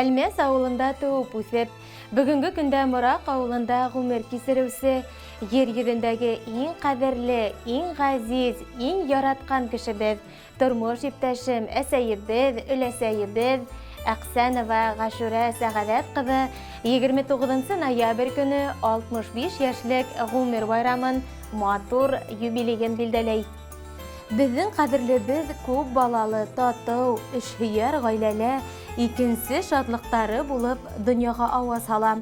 Әлмәс ауылында туып үсеп, бүгінгі күндә Мұрак ауылында ғұмыр кесіріусі, ер йөҙөндәге иң қадірлі, иң ғазиз, иң яратқан кешебез, тормош иптәшем, әсәйебез, өләсәйебез, Әқсәнова Ғашура Сәғәдәт кызы 29 ноябрь көне 65 яшьлек ғүмер байрамын матур юбилейен билдәләй. Безнең кадерлебез күп балалы, тату, эшһөяр гаиләле, икенче шатлыктары булып дөньяга аваз ала.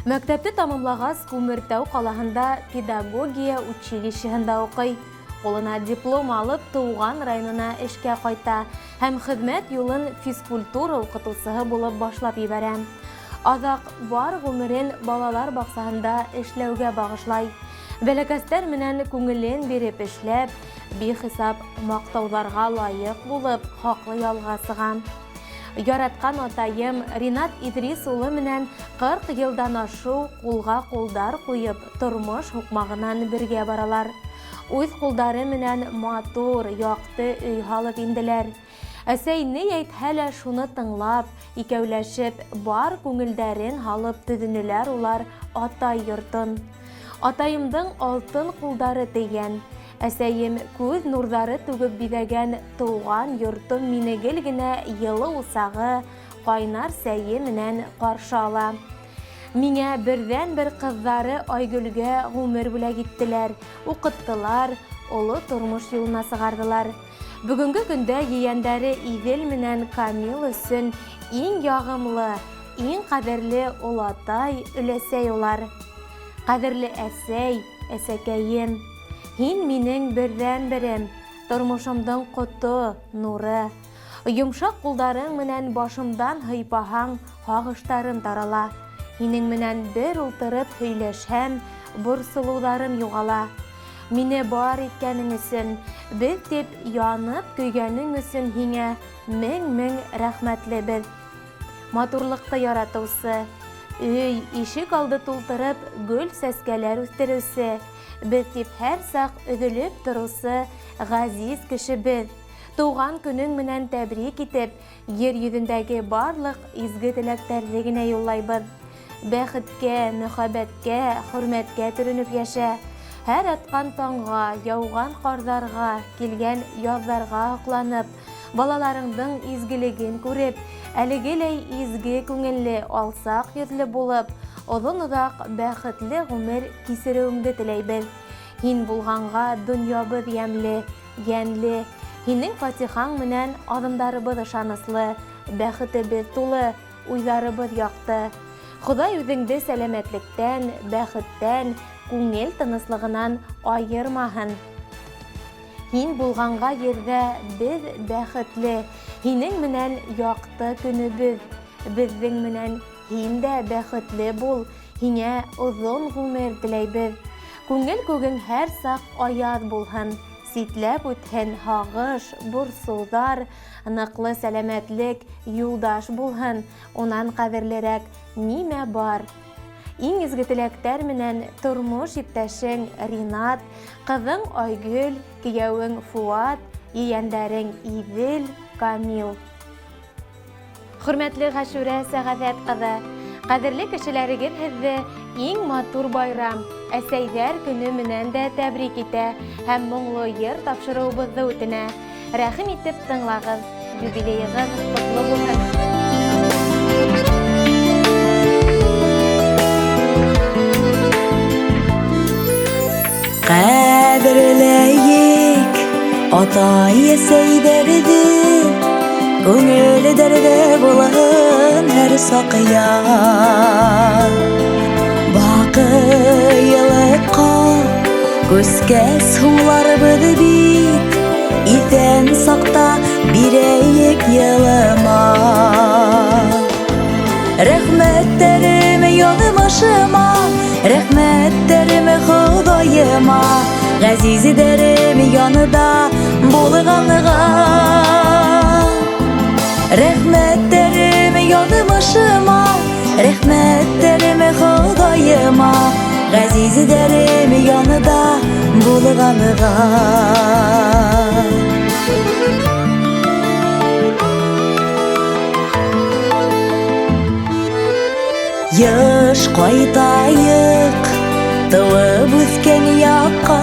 Мәктәпте тамамлагач Күмертау калаһында педагогия училищеһында укый. Қолына диплом алып, туган районына эшкә кайта һәм хезмәт юлын физкультура укытучысы булып башлап ибәрә. Азак бар гомерен балалар баксаһында эшләүгә багышлай. Бәләкәстәр менән күңелен биреп эшләп, бихисап мактауларга лайык булып, хаклы ялга сыга. Яраткан атайым Ринат Идрис улы менән 40 елдан ашу кулга кулдар куеп, тормыш хукмагынан бергә баралар. Үз кулдары менән матур, якты өй халып инделәр. Әсәй ни әйтһә шуны тыңлап, икәүләшеп, бар күңелдәрен халып төҙөнөләр улар атай йортын. Атайымдың алтын кулдары тейгән, әсәйем күҙ нурҙары түгеп биҙәгән тыуған йортым мине гел генә йылы усағы, ҡайнар сәйе менән ҡаршы ала. Миңә берҙән-бер ҡыҙҙары Айгөлгә ғүмер бүләк иттеләр, уҡыттылар, оло тормош юлына сығарҙылар. Бүгенге көндә ейәндәре Иҙел менән Камил өсөн иң яғымлы, иң ҡәҙерле олатай, өләсәй улар. Ҡәҙерле әсәй, әсәкәйем, һин минең берҙән-берем, тормошомдың ҡото, нуры. Йомшаҡ ҡулдарың менән башымдан һыйпаһаң, һағыштарым тарала. Һинең менән бер ултырып һөйләшһәм, борсолоуҙарым юғала. Мине бар иткәнең өсөн, беҙ тип янып көйгәнең өсөн һиңә мең-мең рәхмәтлебеҙ. Матурлыҡты яратыусы, өй, ишек алды тултырып, гөл сәскәләр үҫтереүсе, беҙ тип һәр саҡ өҙөлөп тороусы ғәзиз кешебеҙ. Тыуған көнөң менән тәбрик итеп, ер йөҙөндәге барлыҡ изге теләктәрҙе генә юллайбыҙ. Бәхеткә, мөхәббәткә, хөрмәткә төрөнөп йәшә. Һәр атҡан таңға, яуған ҡарҙарға, килгән яҙҙарға һоҡланып, балаларыңдың изгелеген күреп, әлегеләй изге күңелле, алсаҡ йөҙлө булып, оҙон-оҙаҡ бәхетле ғүмер кисереүеңде теләйбеҙ. Һин булғанға донъябыҙ йәмле, йәнле. Һинең фатихаң менән аҙымдарыбыҙ ышаныслы, бәхетебеҙ тулы, уйҙарыбыҙ яҡты. Хоҙай үҙеңде сәләмәтлектән, бәхеттән, күңел тыныслығынан айырмаһын. Һин булғанға ерҙә беҙ бәхетле, һинең менән яҡты көнөбөҙ. Беҙҙең менән һин дә бәхетле бул, һиңә оҙон ғүмер теләйбеҙ. Күңел күгең һәр саҡ аяҙ булһын, ситләп үтһен һағыш, борсоуҙар, ныҡлы сәләмәтлек юлдаш булһын, унан ҡәҙерлерәк нимә бар. Иң изге теләктәр менән тормош иптәшең Ринат, ҡыҙың Айгөл, кейәүең Фуат, ейәндәрең Иҙел, Камил. Хөрмәтле Ғашура Сәғәҙәт ҡыҙы, ҡәҙерле кешеләрегеҙ һеҙҙе иң матур байрам, әсәйҙәр көнө менән дә тәбрик итә һәм моңло йыр тапшырыуыбыҙҙы үтенә. Рәхим итеп тыңлағыҙ, юбилейығыҙ ҡотло булһын. Ҡәҙерләйек атай-әсәйҙәрҙе, күңелдәрҙә булһын һәр саҡ яр. Баҡыйлыҡҡа күскәс һуңларыбыҙ бит, иҫән саҡта бирәйек йылыма. Рәхмәттәрем яҙмышыма, рәхмәттәрем Хоҙайыма, ғәзиздәрем янында булғанға. Рәхмәттәрем яҙмышыма, рәхмәттәрем Хоҙайыма, ғәзиздәрем янында булғанға. Yış qaytayıq Tıvıb üsken yakka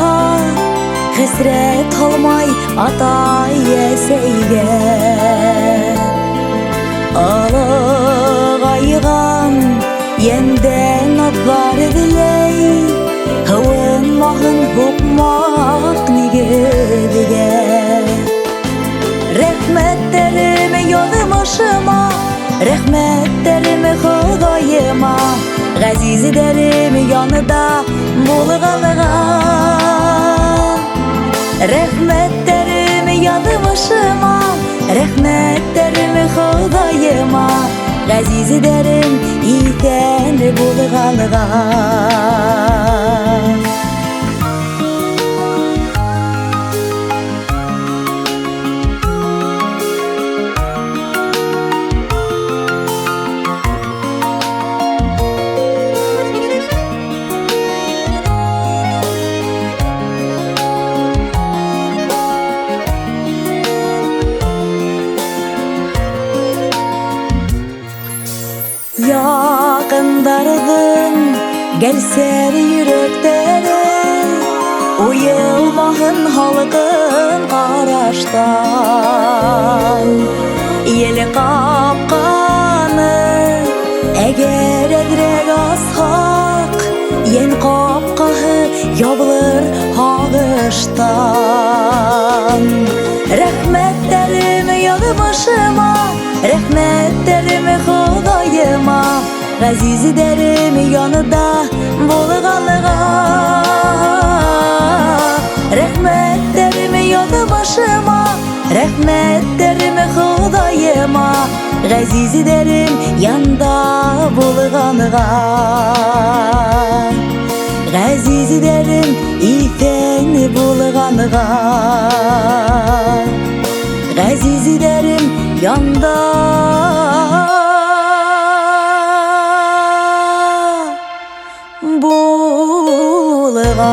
Hesret olmay atay eseyge Alıgaygan yenden adlar ediley Hıvın mahın hukmak nigedige Rehmetlerimi yolumuşuma Rehmetlerimi Xudayıma Gaziz ederim yanıda bulğalığa Rehmetlerimi yolumuşuma Rehmetlerimi Xudayıma Gaziz ederim iten bulğalığa Yakındardım gelser yüreklere Uyulmağın halkın qaraştan Yeli qapqanı eğer edrek asxaq Yen qapqağı yabılır hağıştan Rehmetlerimi yolumuşuma Rehmetlerimi Xudayıma Gaziz ederim yanıda bulğalığa Rehmetlerimi yolumuşuma Rehmetlerimi Xudayıma Gaziz ederim yanında bulğalığa Gaziz ederim iten bulğalığa Gaziz ederim yanda bulğalığa